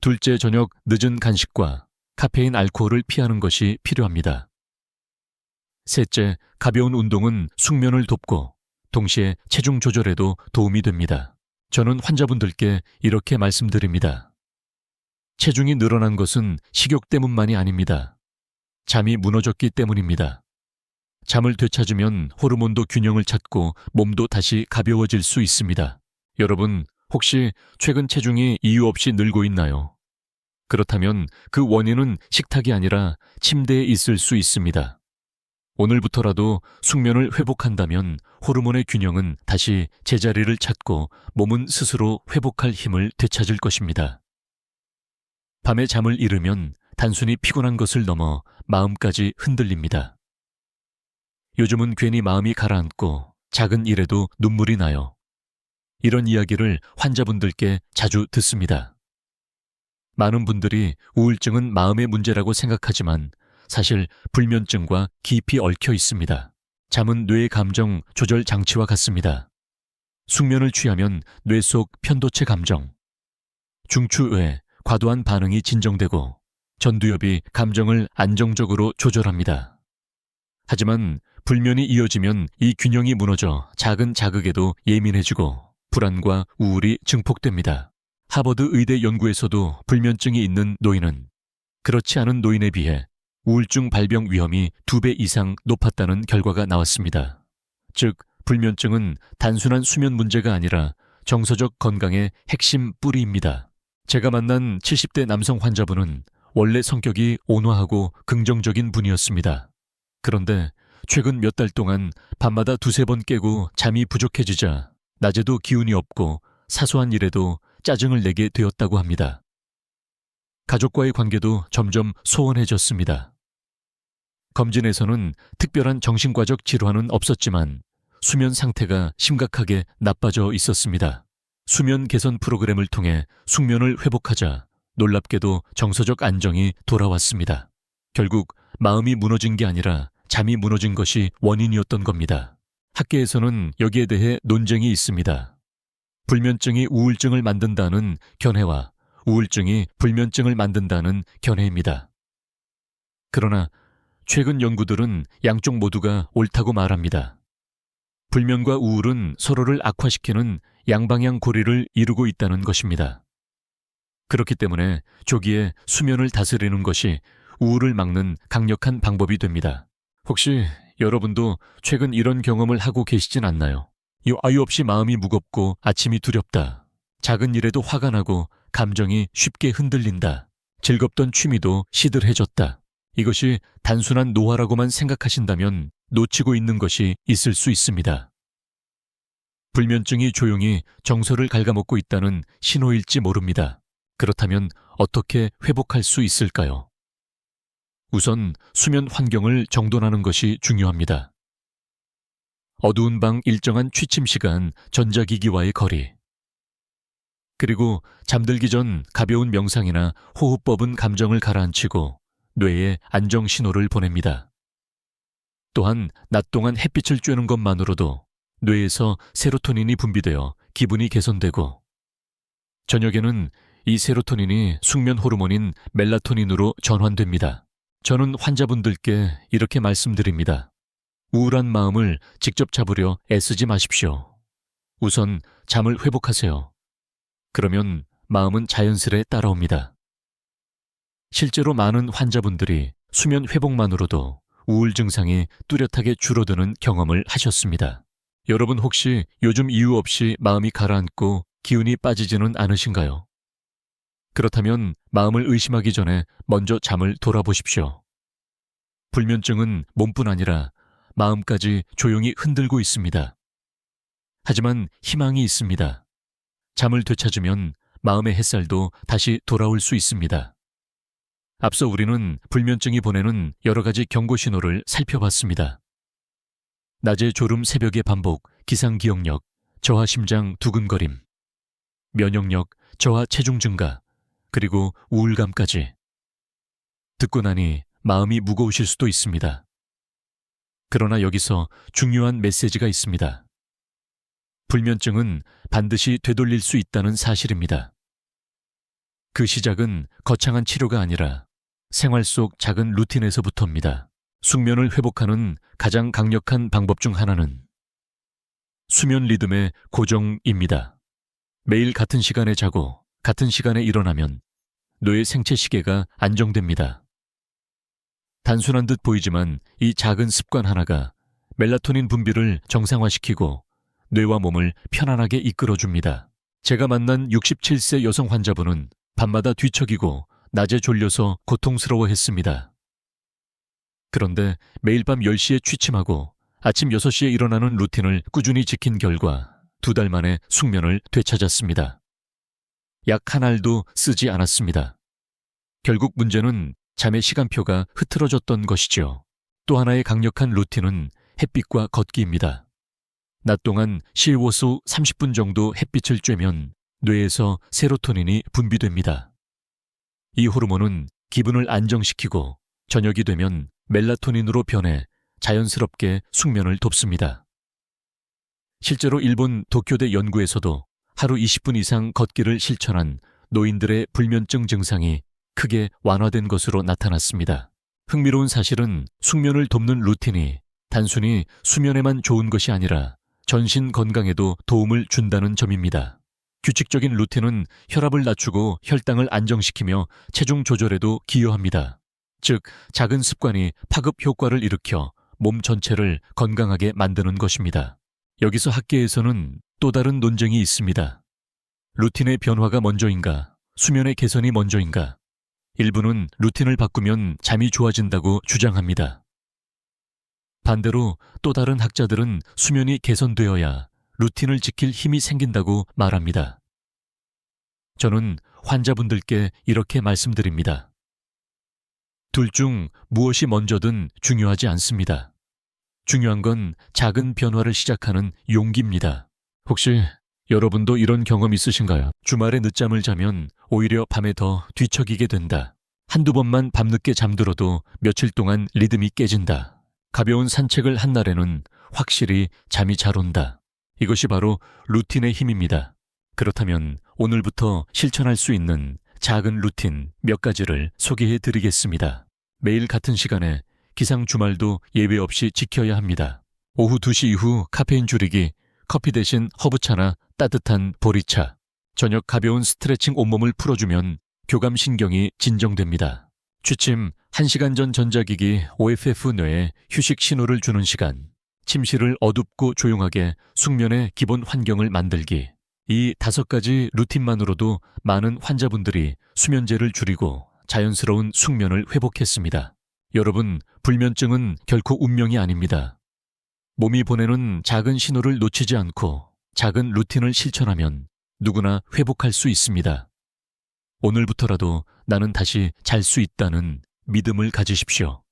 둘째, 저녁 늦은 간식과 카페인 알코올을 피하는 것이 필요합니다. 셋째, 가벼운 운동은 숙면을 돕고 동시에 체중 조절에도 도움이 됩니다. 저는 환자분들께 이렇게 말씀드립니다. 체중이 늘어난 것은 식욕 때문만이 아닙니다. 잠이 무너졌기 때문입니다. 잠을 되찾으면 호르몬도 균형을 찾고 몸도 다시 가벼워질 수 있습니다. 여러분, 혹시 최근 체중이 이유 없이 늘고 있나요? 그렇다면 그 원인은 식탁이 아니라 침대에 있을 수 있습니다. 오늘부터라도 숙면을 회복한다면 호르몬의 균형은 다시 제자리를 찾고 몸은 스스로 회복할 힘을 되찾을 것입니다. 밤에 잠을 잃으면 단순히 피곤한 것을 넘어 마음까지 흔들립니다. 요즘은 괜히 마음이 가라앉고 작은 일에도 눈물이 나요. 이런 이야기를 환자분들께 자주 듣습니다. 많은 분들이 우울증은 마음의 문제라고 생각하지만 사실 불면증과 깊이 얽혀 있습니다. 잠은 뇌의 감정 조절 장치와 같습니다. 숙면을 취하면 뇌 속 편도체 감정, 중추외 과도한 반응이 진정되고 전두엽이 감정을 안정적으로 조절합니다. 하지만 불면이 이어지면 이 균형이 무너져 작은 자극에도 예민해지고 불안과 우울이 증폭됩니다. 하버드 의대 연구에서도 불면증이 있는 노인은 그렇지 않은 노인에 비해 우울증 발병 위험이 2배 이상 높았다는 결과가 나왔습니다. 즉, 불면증은 단순한 수면 문제가 아니라 정서적 건강의 핵심 뿌리입니다. 제가 만난 70대 남성 환자분은 원래 성격이 온화하고 긍정적인 분이었습니다. 그런데 최근 몇 달 동안 밤마다 2~3번 깨고 잠이 부족해지자 낮에도 기운이 없고 사소한 일에도 짜증을 내게 되었다고 합니다. 가족과의 관계도 점점 소원해졌습니다. 검진에서는 특별한 정신과적 질환은 없었지만 수면 상태가 심각하게 나빠져 있었습니다. 수면 개선 프로그램을 통해 숙면을 회복하자 놀랍게도 정서적 안정이 돌아왔습니다. 결국 마음이 무너진 게 아니라 잠이 무너진 것이 원인이었던 겁니다. 학계에서는 여기에 대해 논쟁이 있습니다. 불면증이 우울증을 만든다는 견해와 우울증이 불면증을 만든다는 견해입니다. 그러나 최근 연구들은 양쪽 모두가 옳다고 말합니다. 불면과 우울은 서로를 악화시키는 양방향 고리를 이루고 있다는 것입니다. 그렇기 때문에 조기에 수면을 다스리는 것이 우울을 막는 강력한 방법이 됩니다. 혹시 여러분도 최근 이런 경험을 하고 계시진 않나요? 아유 없이 마음이 무겁고 아침이 두렵다. 작은 일에도 화가 나고 감정이 쉽게 흔들린다. 즐겁던 취미도 시들해졌다. 이것이 단순한 노화라고만 생각하신다면 놓치고 있는 것이 있을 수 있습니다. 불면증이 조용히 정서를 갉아먹고 있다는 신호일지 모릅니다. 그렇다면 어떻게 회복할 수 있을까요? 우선 수면 환경을 정돈하는 것이 중요합니다. 어두운 방 일정한 취침 시간, 전자기기와의 거리. 그리고 잠들기 전 가벼운 명상이나 호흡법은 감정을 가라앉히고 뇌에 안정 신호를 보냅니다. 또한 낮 동안 햇빛을 쬐는 것만으로도 뇌에서 세로토닌이 분비되어 기분이 개선되고, 저녁에는 이 세로토닌이 숙면 호르몬인 멜라토닌으로 전환됩니다. 저는 환자분들께 이렇게 말씀드립니다. 우울한 마음을 직접 잡으려 애쓰지 마십시오. 우선 잠을 회복하세요. 그러면 마음은 자연스레 따라옵니다. 실제로 많은 환자분들이 수면 회복만으로도 우울 증상이 뚜렷하게 줄어드는 경험을 하셨습니다. 여러분 혹시 요즘 이유 없이 마음이 가라앉고 기운이 빠지지는 않으신가요? 그렇다면 마음을 의심하기 전에 먼저 잠을 돌아보십시오. 불면증은 몸뿐 아니라 마음까지 조용히 흔들고 있습니다. 하지만 희망이 있습니다. 잠을 되찾으면 마음의 햇살도 다시 돌아올 수 있습니다. 앞서 우리는 불면증이 보내는 여러 가지 경고 신호를 살펴봤습니다. 낮에 졸음, 새벽의 반복, 기상 기억력, 저하 심장 두근거림, 면역력, 저하 체중 증가, 그리고 우울감까지. 듣고 나니 마음이 무거우실 수도 있습니다. 그러나 여기서 중요한 메시지가 있습니다. 불면증은 반드시 되돌릴 수 있다는 사실입니다. 그 시작은 거창한 치료가 아니라 생활 속 작은 루틴에서부터입니다. 숙면을 회복하는 가장 강력한 방법 중 하나는 수면 리듬의 고정입니다. 매일 같은 시간에 자고 같은 시간에 일어나면 뇌의 생체 시계가 안정됩니다. 단순한 듯 보이지만 이 작은 습관 하나가 멜라토닌 분비를 정상화시키고 뇌와 몸을 편안하게 이끌어줍니다. 제가 만난 67세 여성 환자분은 밤마다 뒤척이고 낮에 졸려서 고통스러워했습니다. 그런데 매일 밤 10시에 취침하고 아침 6시에 일어나는 루틴을 꾸준히 지킨 결과 2달 만에 숙면을 되찾았습니다. 약 한 알도 쓰지 않았습니다. 결국 문제는 잠의 시간표가 흐트러졌던 것이죠. 또 하나의 강력한 루틴은 햇빛과 걷기입니다. 낮 동안 실워수 30분 정도 햇빛을 쬐면 뇌에서 세로토닌이 분비됩니다. 이 호르몬은 기분을 안정시키고 저녁이 되면 멜라토닌으로 변해 자연스럽게 숙면을 돕습니다. 실제로 일본 도쿄대 연구에서도 하루 20분 이상 걷기를 실천한 노인들의 불면증 증상이 크게 완화된 것으로 나타났습니다. 흥미로운 사실은 숙면을 돕는 루틴이 단순히 수면에만 좋은 것이 아니라 전신 건강에도 도움을 준다는 점입니다. 규칙적인 루틴은 혈압을 낮추고 혈당을 안정시키며 체중 조절에도 기여합니다. 즉, 작은 습관이 파급 효과를 일으켜 몸 전체를 건강하게 만드는 것입니다. 여기서 학계에서는 또 다른 논쟁이 있습니다. 루틴의 변화가 먼저인가, 수면의 개선이 먼저인가? 일부는 루틴을 바꾸면 잠이 좋아진다고 주장합니다. 반대로 또 다른 학자들은 수면이 개선되어야 루틴을 지킬 힘이 생긴다고 말합니다. 저는 환자분들께 이렇게 말씀드립니다. 둘 중 무엇이 먼저든 중요하지 않습니다. 중요한 건 작은 변화를 시작하는 용기입니다. 혹시 여러분도 이런 경험 있으신가요? 주말에 늦잠을 자면 오히려 밤에 더 뒤척이게 된다. 한두 번만 밤늦게 잠들어도 며칠 동안 리듬이 깨진다. 가벼운 산책을 한 날에는 확실히 잠이 잘 온다. 이것이 바로 루틴의 힘입니다. 그렇다면 오늘부터 실천할 수 있는 작은 루틴 몇 가지를 소개해 드리겠습니다. 매일 같은 시간에 기상 주말도 예외 없이 지켜야 합니다. 오후 2시 이후 카페인 줄이기, 커피 대신 허브차나 따뜻한 보리차. 저녁 가벼운 스트레칭 온몸을 풀어주면 교감신경이 진정됩니다. 취침 1시간 전 전자기기 OFF 뇌에 휴식 신호를 주는 시간. 침실을 어둡고 조용하게 숙면의 기본 환경을 만들기. 이 5가지 루틴만으로도 많은 환자분들이 수면제를 줄이고 자연스러운 숙면을 회복했습니다. 여러분, 불면증은 결코 운명이 아닙니다. 몸이 보내는 작은 신호를 놓치지 않고 작은 루틴을 실천하면 누구나 회복할 수 있습니다. 오늘부터라도 나는 다시 잘 수 있다는 믿음을 가지십시오.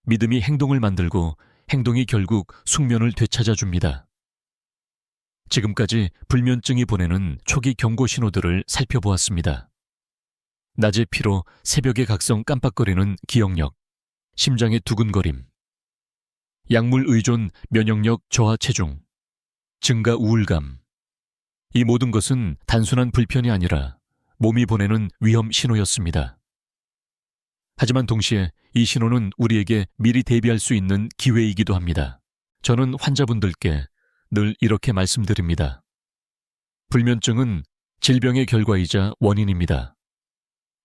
믿음이 행동을 만들고 행동이 결국 숙면을 되찾아 줍니다. 지금까지 불면증이 보내는 초기 경고 신호들을 살펴보았습니다. 낮의 피로 새벽의 각성 깜빡거리는 기억력, 심장의 두근거림, 약물 의존 면역력 저하 체중, 증가 우울감. 이 모든 것은 단순한 불편이 아니라 몸이 보내는 위험 신호였습니다. 하지만 동시에 이 신호는 우리에게 미리 대비할 수 있는 기회이기도 합니다. 저는 환자분들께 늘 이렇게 말씀드립니다. 불면증은 질병의 결과이자 원인입니다.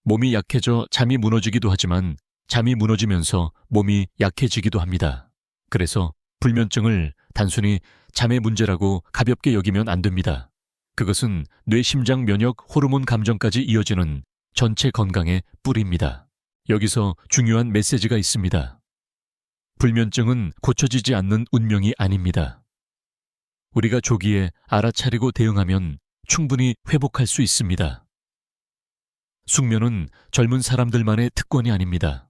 몸이 약해져 잠이 무너지기도 하지만 잠이 무너지면서 몸이 약해지기도 합니다. 그래서 불면증을 단순히 잠의 문제라고 가볍게 여기면 안 됩니다. 그것은 뇌, 심장, 면역, 호르몬 감정까지 이어지는 전체 건강의 뿌리입니다. 여기서 중요한 메시지가 있습니다. 불면증은 고쳐지지 않는 운명이 아닙니다. 우리가 조기에 알아차리고 대응하면 충분히 회복할 수 있습니다. 숙면은 젊은 사람들만의 특권이 아닙니다.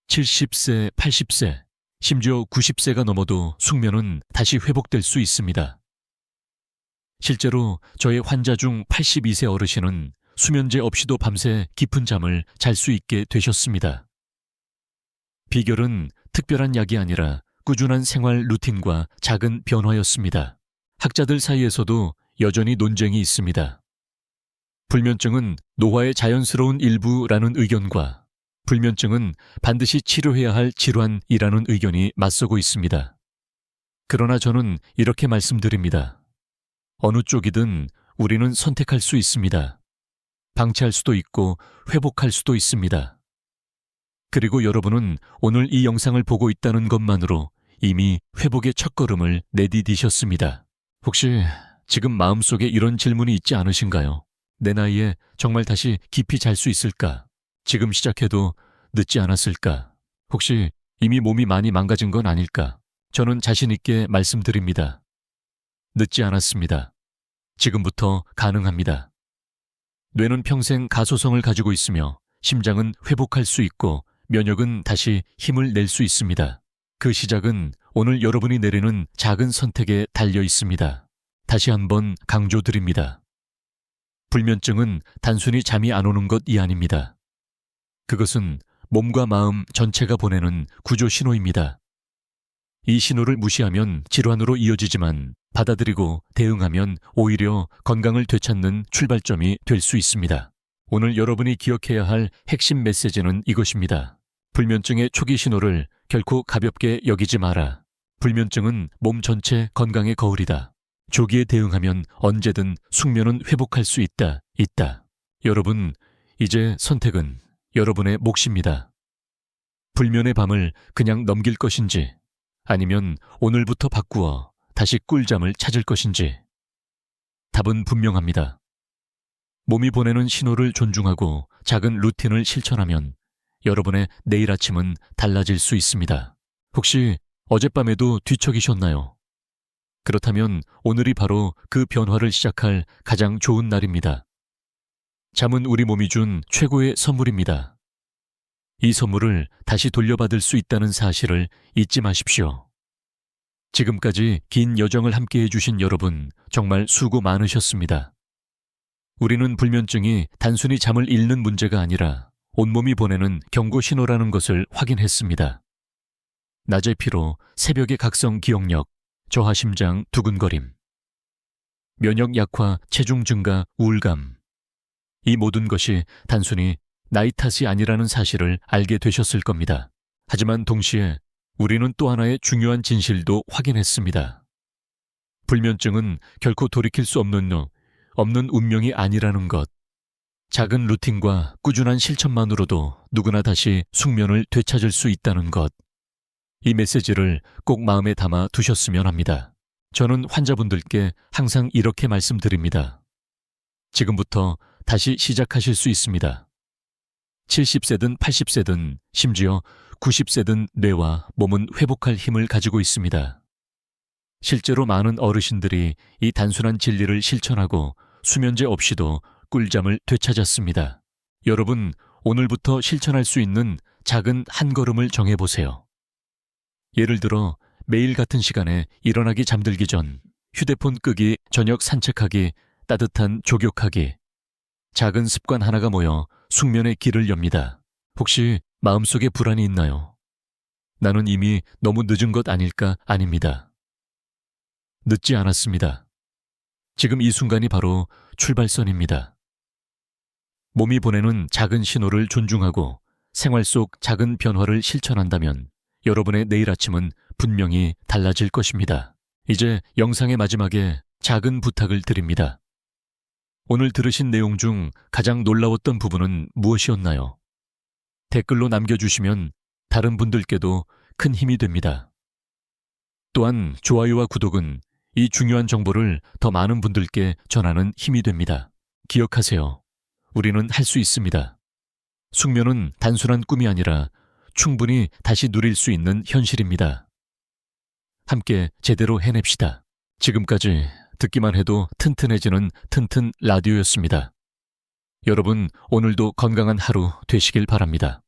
70세, 80세, 심지어 90세가 넘어도 숙면은 다시 회복될 수 있습니다. 실제로 저의 환자 중 82세 어르신은 수면제 없이도 밤새 깊은 잠을 잘 수 있게 되셨습니다. 비결은 특별한 약이 아니라 꾸준한 생활 루틴과 작은 변화였습니다. 학자들 사이에서도 여전히 논쟁이 있습니다. 불면증은 노화의 자연스러운 일부라는 의견과 불면증은 반드시 치료해야 할 질환이라는 의견이 맞서고 있습니다. 그러나 저는 이렇게 말씀드립니다. 어느 쪽이든 우리는 선택할 수 있습니다. 방치할 수도 있고 회복할 수도 있습니다. 그리고 여러분은 오늘 이 영상을 보고 있다는 것만으로 이미 회복의 첫걸음을 내디디셨습니다. 혹시 지금 마음속에 이런 질문이 있지 않으신가요? 내 나이에 정말 다시 깊이 잘 수 있을까? 지금 시작해도 늦지 않았을까? 혹시 이미 몸이 많이 망가진 건 아닐까? 저는 자신 있게 말씀드립니다. 늦지 않았습니다. 지금부터 가능합니다. 뇌는 평생 가소성을 가지고 있으며 심장은 회복할 수 있고 면역은 다시 힘을 낼 수 있습니다. 그 시작은 오늘 여러분이 내리는 작은 선택에 달려 있습니다. 다시 한번 강조드립니다. 불면증은 단순히 잠이 안 오는 것이 아닙니다. 그것은 몸과 마음 전체가 보내는 구조 신호입니다. 이 신호를 무시하면 질환으로 이어지지만 받아들이고 대응하면 오히려 건강을 되찾는 출발점이 될 수 있습니다. 오늘 여러분이 기억해야 할 핵심 메시지는 이것입니다. 불면증의 초기 신호를 결코 가볍게 여기지 마라. 불면증은 몸 전체 건강의 거울이다. 조기에 대응하면 언제든 숙면은 회복할 수 있다. 여러분, 이제 선택은 여러분의 몫입니다. 불면의 밤을 그냥 넘길 것인지 아니면 오늘부터 바꾸어 다시 꿀잠을 찾을 것인지 답은 분명합니다. 몸이 보내는 신호를 존중하고 작은 루틴을 실천하면 여러분의 내일 아침은 달라질 수 있습니다. 혹시 어젯밤에도 뒤척이셨나요? 그렇다면 오늘이 바로 그 변화를 시작할 가장 좋은 날입니다. 잠은 우리 몸이 준 최고의 선물입니다. 이 선물을 다시 돌려받을 수 있다는 사실을 잊지 마십시오. 지금까지 긴 여정을 함께해 주신 여러분 정말 수고 많으셨습니다. 우리는 불면증이 단순히 잠을 잃는 문제가 아니라 온몸이 보내는 경고 신호라는 것을 확인했습니다. 낮의 피로, 새벽의 각성 기억력, 저하 심장 두근거림, 면역 약화, 체중 증가, 우울감. 이 모든 것이 단순히 나이 탓이 아니라는 사실을 알게 되셨을 겁니다. 하지만 동시에 우리는 또 하나의 중요한 진실도 확인했습니다. 불면증은 결코 돌이킬 수 없는 운명이 아니라는 것. 작은 루틴과 꾸준한 실천만으로도 누구나 다시 숙면을 되찾을 수 있다는 것. 이 메시지를 꼭 마음에 담아 두셨으면 합니다. 저는 환자분들께 항상 이렇게 말씀드립니다. 지금부터 다시 시작하실 수 있습니다. 70세든 80세든 심지어 90세든 뇌와 몸은 회복할 힘을 가지고 있습니다. 실제로 많은 어르신들이 이 단순한 진리를 실천하고 수면제 없이도 꿀잠을 되찾았습니다. 여러분, 오늘부터 실천할 수 있는 작은 한 걸음을 정해보세요. 예를 들어 매일 같은 시간에 일어나기 잠들기 전 휴대폰 끄기, 저녁 산책하기, 따뜻한 족욕하기. 작은 습관 하나가 모여 숙면의 길을 엽니다. 혹시 마음속에 불안이 있나요? 나는 이미 너무 늦은 것 아닐까? 아닙니다. 늦지 않았습니다. 지금 이 순간이 바로 출발선입니다. 몸이 보내는 작은 신호를 존중하고 생활 속 작은 변화를 실천한다면 여러분의 내일 아침은 분명히 달라질 것입니다. 이제 영상의 마지막에 작은 부탁을 드립니다. 오늘 들으신 내용 중 가장 놀라웠던 부분은 무엇이었나요? 댓글로 남겨주시면 다른 분들께도 큰 힘이 됩니다. 또한 좋아요와 구독은 이 중요한 정보를 더 많은 분들께 전하는 힘이 됩니다. 기억하세요. 우리는 할 수 있습니다. 숙면은 단순한 꿈이 아니라 충분히 다시 누릴 수 있는 현실입니다. 함께 제대로 해냅시다. 지금까지 듣기만 해도 튼튼해지는 튼튼 라디오였습니다. 여러분, 오늘도 건강한 하루 되시길 바랍니다.